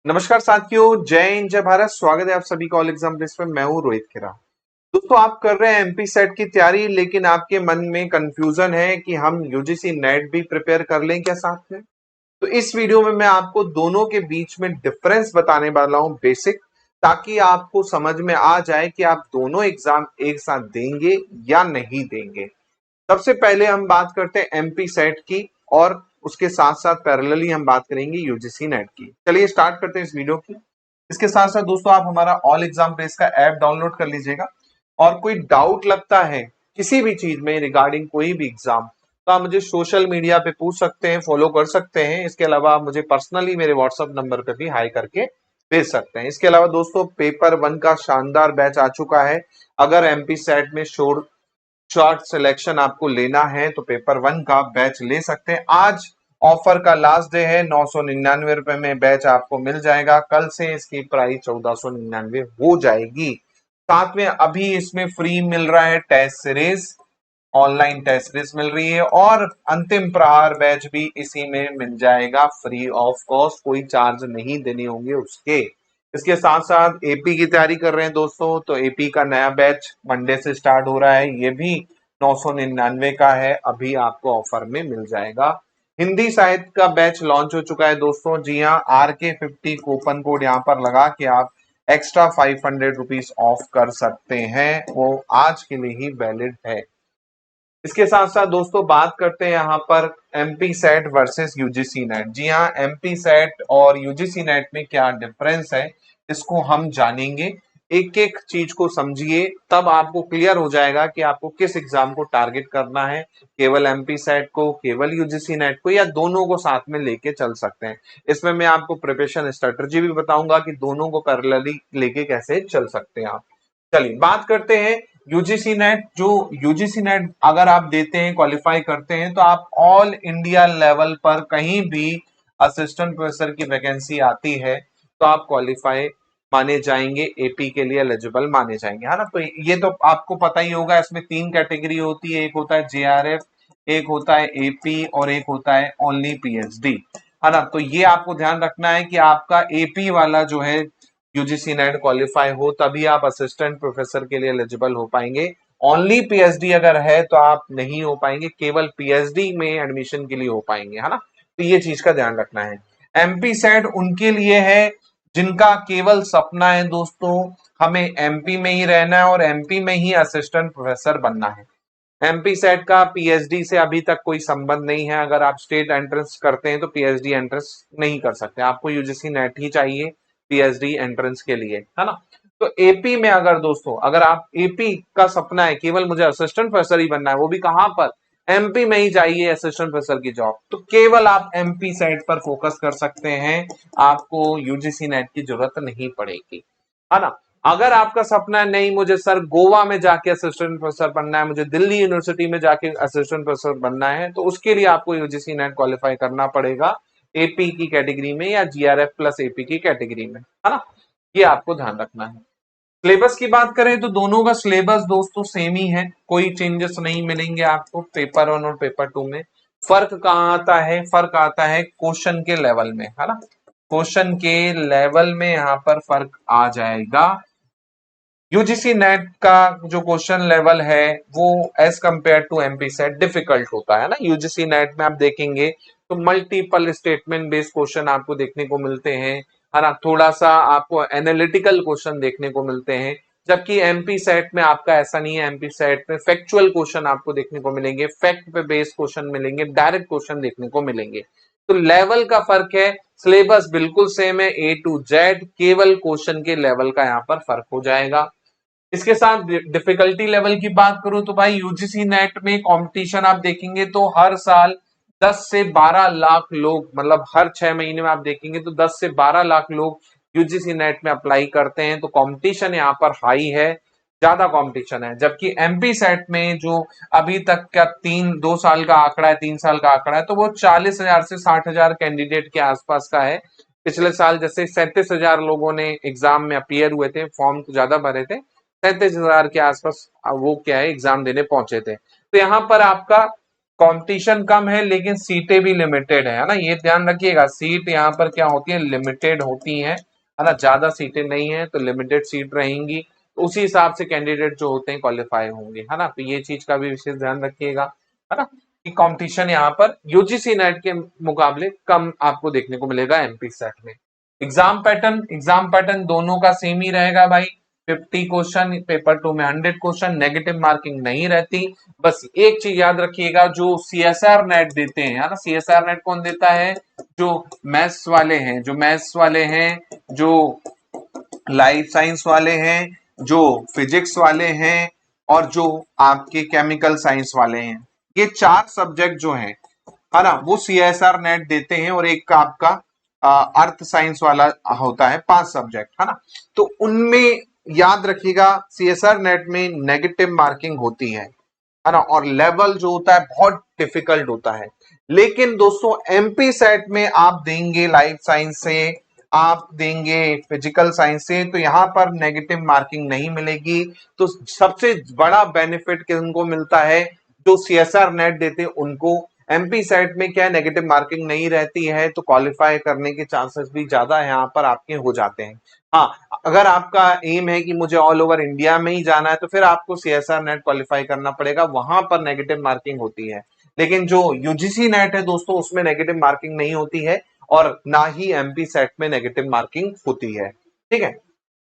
नमस्कार साथियों, जय हिंद जय भारत। स्वागत है आप सभी का ऑल एग्जाम बेस पे। मैं हूं रोहित खेरा। दोस्तों, आप कर रहे हैं एमपी सेट की तैयारी, लेकिन आपके मन में कंफ्यूजन है कि हम यूजीसी नेट भी प्रिपेयर कर लें क्या साथ में। तो इस वीडियो में मैं आपको दोनों के बीच में डिफरेंस बताने वाला हूं, बेसिक, ताकि आपको समझ में आ जाए कि आप दोनों एग्जाम एक साथ देंगे या नहीं देंगे। सबसे पहले हम बात करते हैं एमपी सेट की, और उसके साथ साथ पैरेलली हम बात करेंगे यूजीसी नेट की। चलिए स्टार्ट करते हैं इस वीडियो की। इसके साथ साथ दोस्तों, आप हमारा ऑल एग्जाम बेस का ऐप डाउनलोड कर लीजिएगा। और कोई डाउट लगता है किसी भी चीज में रिगार्डिंग कोई भी एग्जाम, तो आप मुझे सोशल मीडिया पे पूछ सकते हैं, फॉलो कर सकते हैं। इसके अलावा आप मुझे पर्सनली मेरे व्हाट्सएप नंबर पे भी हाई करके भेज सकते हैं। इसके अलावा दोस्तों, पेपर 1 का शानदार बैच आ चुका है। अगर एमपी सेट में शॉर्ट सिलेक्शन आपको लेना है तो पेपर 1 का बैच ले सकते हैं। आज ऑफर का लास्ट डे है, 999 रुपए में बैच आपको मिल जाएगा। कल से इसकी प्राइस 1499 हो जाएगी। साथ में अभी इसमें फ्री मिल रहा है test series, online test series मिल रही है, और अंतिम प्रहार बैच भी इसी में मिल जाएगा फ्री ऑफ कॉस्ट। कोई चार्ज नहीं देने होंगे उसके। इसके साथ साथ एपी की तैयारी कर रहे हैं दोस्तों, तो एपी का नया बैच मंडे से स्टार्ट हो रहा है। ये भी 999 का है, अभी आपको ऑफर में मिल जाएगा। हिंदी साहित्य का बैच लॉन्च हो चुका है दोस्तों। जी हाँ, RK50 कूपन कोड यहाँ पर लगा के आप एक्स्ट्रा 500 रुपीज ऑफ कर सकते हैं। वो आज के लिए ही वैलिड है। इसके साथ साथ दोस्तों, बात करते हैं यहाँ पर MP SET versus UGC NET. जी हाँ, एमपी सेट और यूजीसी नेट में क्या डिफरेंस है, इसको हम जानेंगे। एक एक चीज को समझिए, तब आपको क्लियर हो जाएगा कि आपको किस एग्जाम को टारगेट करना है। केवल एमपी सेट को, केवल यूजीसी नेट को, या दोनों को साथ में लेके चल सकते हैं। इसमें मैं आपको प्रिपरेशन स्ट्रेटजी भी बताऊंगा कि दोनों को पैरेलली लेके कैसे चल सकते हैं आप। चलिए बात करते हैं यूजीसी नेट। जो यूजीसी नेट अगर आप देते हैं, क्वालिफाई करते हैं, तो आप ऑल इंडिया लेवल पर कहीं भी असिस्टेंट प्रोफेसर की वैकेंसी आती है तो आप क्वालिफाई माने जाएंगे, एपी के लिए एलिजिबल माने जाएंगे, है ना। तो ये तो आपको पता ही होगा। इसमें 3 कैटेगरी होती है, एक होता है जेआरएफ, एक होता है एपी, और एक होता है ओनली पीएचडी, है ना। तो ये आपको ध्यान रखना है कि आपका एपी वाला जो है यूजीसी नेट क्वालिफाई हो, तभी आप असिस्टेंट प्रोफेसर के लिए एलिजिबल हो पाएंगे। ओनली पीएचडी अगर है तो आप नहीं हो पाएंगे, केवल पीएचडी में एडमिशन के लिए हो पाएंगे, है ना। तो ये चीज का ध्यान रखना है। एमपी सेट उनके लिए है जिनका केवल सपना है दोस्तों, हमें एमपी में ही रहना है और एमपी में ही असिस्टेंट प्रोफेसर बनना है। एमपी सेट का पीएचडी से अभी तक कोई संबंध नहीं है। अगर आप स्टेट एंट्रेंस करते हैं तो पीएचडी एंट्रेंस नहीं कर सकते, आपको यूजीसी नेट ही चाहिए पीएचडी एंट्रेंस के लिए, है ना। तो एपी में अगर दोस्तों, अगर आप एपी का सपना है केवल मुझे असिस्टेंट प्रोफेसर ही बनना है, वो भी कहां पर, एमपी में ही चाहिए असिस्टेंट प्रोफेसर की जॉब, तो केवल आप एमपी सेट पर फोकस कर सकते हैं। आपको यूजीसी नेट की जरूरत नहीं पड़ेगी, है ना। अगर आपका सपना है नहीं मुझे सर गोवा में जाके असिस्टेंट प्रोफेसर बनना है, मुझे दिल्ली यूनिवर्सिटी में जाके असिस्टेंट प्रोफेसर बनना है, तो उसके लिए आपको यूजीसी नेट क्वालिफाई करना पड़ेगा एपी की कैटेगरी में या जीआरएफ प्लस एपी की कैटेगरी में, है ना। ये आपको ध्यान रखना है। सिलेबस की बात करें तो दोनों का सिलेबस दोस्तों सेम ही है, कोई चेंजेस नहीं मिलेंगे आपको पेपर 1 और पेपर 2 में। फर्क कहाँ आता है, फर्क आता है क्वेश्चन के लेवल में, है ना। क्वेश्चन के लेवल में यहाँ पर फर्क आ जाएगा। यूजीसी नेट का जो क्वेश्चन लेवल है वो as compare to MP set difficult होता है ना। यूजीसी नेट में आप देखेंगे तो मल्टीपल स्टेटमेंट बेस्ड क्वेश्चन आपको देखने को मिलते हैं, है ना। थोड़ा सा आपको एनालिटिकल क्वेश्चन देखने को मिलते हैं, जबकि एमपी सेट में आपका ऐसा नहीं है। एमपी सेट में फैक्चुअल क्वेश्चन आपको देखने को मिलेंगे, फैक्ट पे बेस्ड क्वेश्चन मिलेंगे, डायरेक्ट क्वेश्चन देखने को मिलेंगे। तो लेवल का फर्क है, सिलेबस बिल्कुल सेम है ए टू जेड, केवल क्वेश्चन के लेवल का यहाँ पर फर्क हो जाएगा। इसके साथ डिफिकल्टी लेवल की बात करूं तो भाई यूजीसी नेट में कंपटीशन आप देखेंगे तो हर साल 10 से 12 लाख लोग, मतलब हर 6 महीने में आप देखेंगे तो 10 से 12 लाख लोग यूजीसी नेट में अप्लाई करते हैं। तो कंपटीशन यहाँ पर हाई है, ज्यादा कंपटीशन है। जबकि एमपी सेट में जो अभी तक का 2 साल का आंकड़ा है, 3 साल का आंकड़ा है, तो वो 40,000 से 60,000 कैंडिडेट के आसपास का है। पिछले साल जैसे 37,000 लोगों ने एग्जाम में अपियर हुए थे, फॉर्म ज्यादा भरे थे, 37,000 के आसपास वो क्या है एग्जाम देने पहुंचे थे। तो यहाँ पर आपका कंपटीशन कम है लेकिन सीटें भी लिमिटेड है ना, ये ध्यान रखिएगा। सीट यहाँ पर क्या होती है, लिमिटेड होती है ना, ज्यादा सीटें नहीं है तो लिमिटेड सीट रहेंगी, तो उसी हिसाब से कैंडिडेट जो होते हैं क्वालिफाई होंगे, है ना। तो ये चीज का भी विशेष ध्यान रखिएगा, है ना, कि कंपटीशन यहाँ पर यूजीसी नेट के मुकाबले कम आपको देखने को मिलेगा एमपी सेट में। एग्जाम पैटर्न दोनों का सेम ही रहेगा भाई। 50 क्वेश्चन, पेपर 2 में 100 क्वेश्चन, नेगेटिव मार्किंग नहीं रहती। बस एक चीज याद रखिएगा, जो सीएसआर नेट देते हैं, है ना, सीएसआर नेट कौन देता है, जो मैथ्स वाले हैं, जो लाइफ साइंस वाले हैं, जो फिजिक्स वाले हैं, और जो आपके केमिकल साइंस वाले हैं, ये 4 सब्जेक्ट जो हैं, है ना, वो सीएसआर नेट देते हैं। और एक का आपका अर्थ साइंस वाला होता है, 5 सब्जेक्ट, है ना। तो उनमें याद रखिएगा सीएसआर नेट में नेगेटिव मार्किंग होती है ना, और लेवल जो होता है बहुत डिफिकल्ट होता है। लेकिन दोस्तों एमपी सेट में आप देंगे लाइफ साइंस से, आप देंगे फिजिकल साइंस से, तो यहाँ पर नेगेटिव मार्किंग नहीं मिलेगी। तो सबसे बड़ा बेनिफिट किनको मिलता है, जो सीएसआर नेट देते हैं उनको। एमपी सेट में क्या नेगेटिव मार्किंग नहीं रहती है, तो क्वालिफाई करने के चांसेस भी ज्यादा यहाँ पर आपके हो जाते हैं। हाँ, अगर आपका एम है कि मुझे ऑल ओवर इंडिया में ही जाना है, तो फिर आपको सीएसआर नेट क्वालिफाई करना पड़ेगा, वहां पर नेगेटिव मार्किंग होती है। लेकिन जो यूजीसी नेट है दोस्तों, उसमें नेगेटिव मार्किंग नहीं होती है, और ना ही एमपी सेट में नेगेटिव मार्किंग होती है। ठीक है।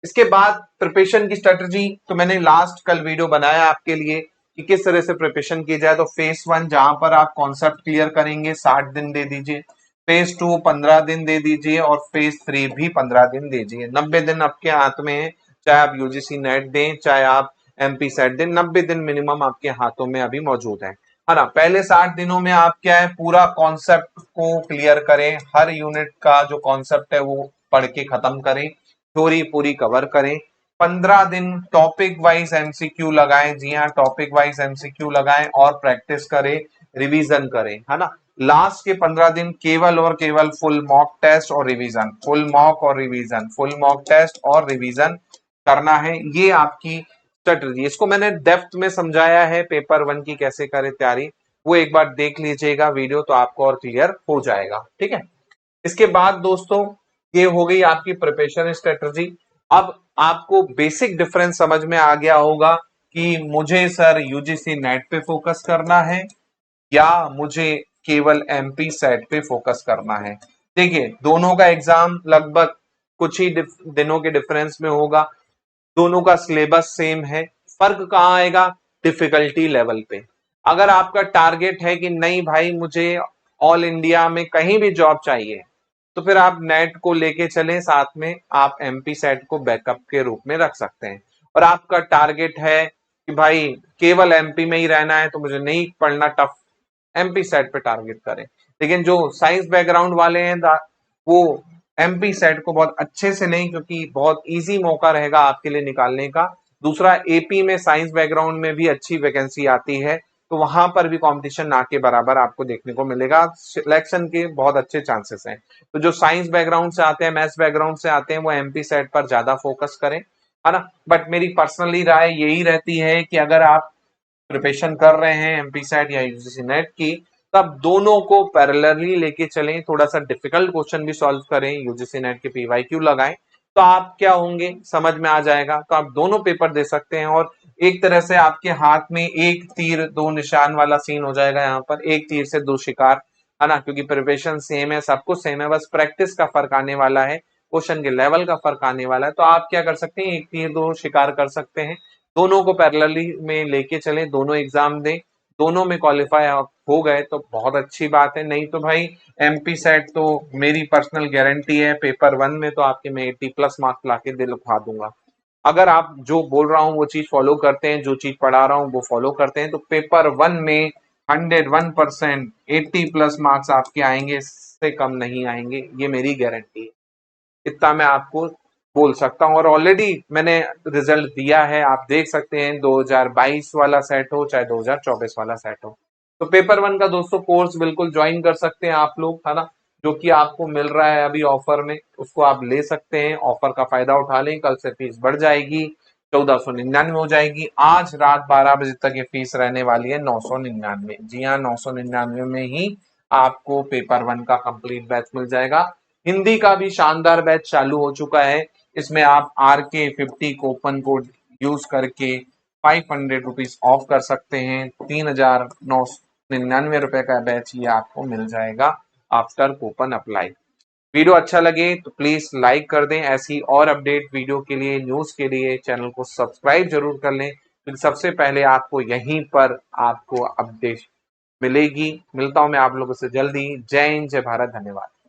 इसके बाद प्रिपरेशन की स्ट्रेटजी, तो मैंने लास्ट कल वीडियो बनाया आपके लिए कि किस तरह से प्रिपरेशन की जाए। तो फेज 1 जहां पर आप कॉन्सेप्ट क्लियर करेंगे, 60 दिन दे दीजिए। फेज 2 15 दिन दे दीजिए, और फेज 3 भी 15 दिन दे दीजिए। 90 दिन आपके हाथ में है, चाहे आप यूजीसी नेट दें, चाहे आप एमपी सेट दें, 90 दिन मिनिमम आपके हाथों में अभी मौजूद है ना। पहले 60 दिनों में आप क्या है, पूरा कॉन्सेप्ट को क्लियर करें, हर यूनिट का जो कॉन्सेप्ट है वो पढ़ के खत्म करें, थ्योरी पूरी कवर करें। 15 दिन टॉपिक वाइज एमसीक्यू लगाएं, जी हाँ, टॉपिक वाइज एमसीक्यू लगाएं, और प्रैक्टिस करें, रिवीजन करें, है ना। लास्ट के 15 दिन केवल और केवल फुल मॉक टेस्ट और रिवीजन, फुल मॉक और रिवीजन, फुल मॉक टेस्ट और रिवीजन करना है। ये आपकी स्ट्रेटजी, इसको मैंने डेप्थ में समझाया है पेपर 1 की कैसे करें तैयारी, वो एक बार देख लीजिएगा वीडियो, तो आपको और क्लियर हो जाएगा। ठीक है। इसके बाद दोस्तों ये हो गई आपकी प्रिपरेशन स्ट्रेटजी। अब आपको बेसिक डिफरेंस समझ में आ गया होगा कि मुझे सर यूजीसी नेट पे फोकस करना है या मुझे केवल एमपी सेट पे फोकस करना है। देखिए दोनों का एग्जाम लगभग कुछ ही दिनों के डिफरेंस में होगा, दोनों का सिलेबस सेम है। फर्क कहाँ आएगा, डिफिकल्टी लेवल पे। अगर आपका टारगेट है कि नहीं भाई मुझे ऑल इंडिया में कहीं भी जॉब चाहिए, तो फिर आप नेट को लेके चलें, साथ में आप एमपी सेट को बैकअप के रूप में रख सकते हैं। और आपका टारगेट है कि भाई केवल एमपी में ही रहना है, तो मुझे नहीं पढ़ना टफ, एमपी सेट पे टारगेट करें। लेकिन जो साइंस बैकग्राउंड वाले हैं वो एमपी सेट को बहुत अच्छे से नहीं, क्योंकि बहुत इजी मौका रहेगा आपके लिए निकालने का। दूसरा, एपी में साइंस बैकग्राउंड में भी अच्छी वैकेंसी आती है, तो वहां पर भी कंपटीशन ना के बराबर आपको देखने को मिलेगा, सिलेक्शन के बहुत अच्छे चांसेस हैं। तो जो साइंस बैकग्राउंड से आते हैं, मैथ्स बैकग्राउंड से आते हैं, वो एमपी सेट पर ज्यादा फोकस करें, है ना। बट मेरी पर्सनली राय यही रहती है कि अगर आप प्रिपरेशन कर रहे हैं एमपी सेट या यूजीसी नेट की, तब दोनों को पैरेलली लेके चलें, थोड़ा सा डिफिकल्ट क्वेश्चन भी सॉल्व करें, यूजीसी नेट के पीवाईक्यू लगाएं, तो आप क्या होंगे समझ में आ जाएगा। तो आप दोनों पेपर दे सकते हैं, और एक तरह से आपके हाथ में एक तीर दो निशान वाला सीन हो जाएगा, यहाँ पर एक तीर से दो शिकार, है ना, क्योंकि प्रिपरेशन सेम है, सब कुछ सेम है, बस प्रैक्टिस का फर्क आने वाला है, क्वेश्चन के लेवल का फर्क आने वाला है। तो आप क्या कर सकते हैं, एक तीर दो शिकार कर सकते हैं, दोनों को पैरेलली में लेके चले, दोनों एग्जाम दें, दोनों में क्वालिफाई आप हो गए तो बहुत अच्छी बात है। नहीं तो भाई एमपी सेट तो मेरी पर्सनल गारंटी है, पेपर 1 में तो आपके मैं 80+ मार्क्स लाके दिलवा दूंगा। अगर आप जो बोल रहा हूँ वो चीज फॉलो करते हैं, जो चीज पढ़ा रहा हूँ वो फॉलो करते हैं, तो पेपर 1 में 101% 80+ मार्क्स आपके आएंगे, इससे कम नहीं आएंगे, ये मेरी गारंटी है। इतना मैं आपको बोल सकता हूँ, और ऑलरेडी मैंने रिजल्ट दिया है, आप देख सकते हैं, 2022 वाला सेट हो चाहे 2024 वाला सेट हो। तो पेपर 1 का दोस्तों कोर्स बिल्कुल ज्वाइन कर सकते हैं आप लोग, है ना, जो कि आपको मिल रहा है अभी ऑफर में, उसको आप ले सकते हैं, ऑफर का फायदा उठा लें, कल से फीस बढ़ जाएगी। 1499 हो जाएगी। आज रात 12 बजे तक ये फीस रहने वाली है 999। जी हाँ, 999 में ही आपको पेपर 1 का कंप्लीट बैच मिल जाएगा। हिंदी का भी शानदार बैच चालू हो चुका है। इसमें आप RK50 कूपन कोड यूज करके 500 रुपीज ऑफ कर सकते हैं। 3999 का बैच ये आपको मिल जाएगा आफ्टर कूपन अप्लाई। वीडियो अच्छा लगे तो प्लीज लाइक कर दें। ऐसी और अपडेट वीडियो के लिए, न्यूज के लिए चैनल को सब्सक्राइब जरूर कर लें, क्योंकि सबसे पहले आपको यहीं पर आपको अपडेट मिलेगी। मिलता हूं मैं आप लोगों से जल्दी। जय हिंद, जय भारत, धन्यवाद।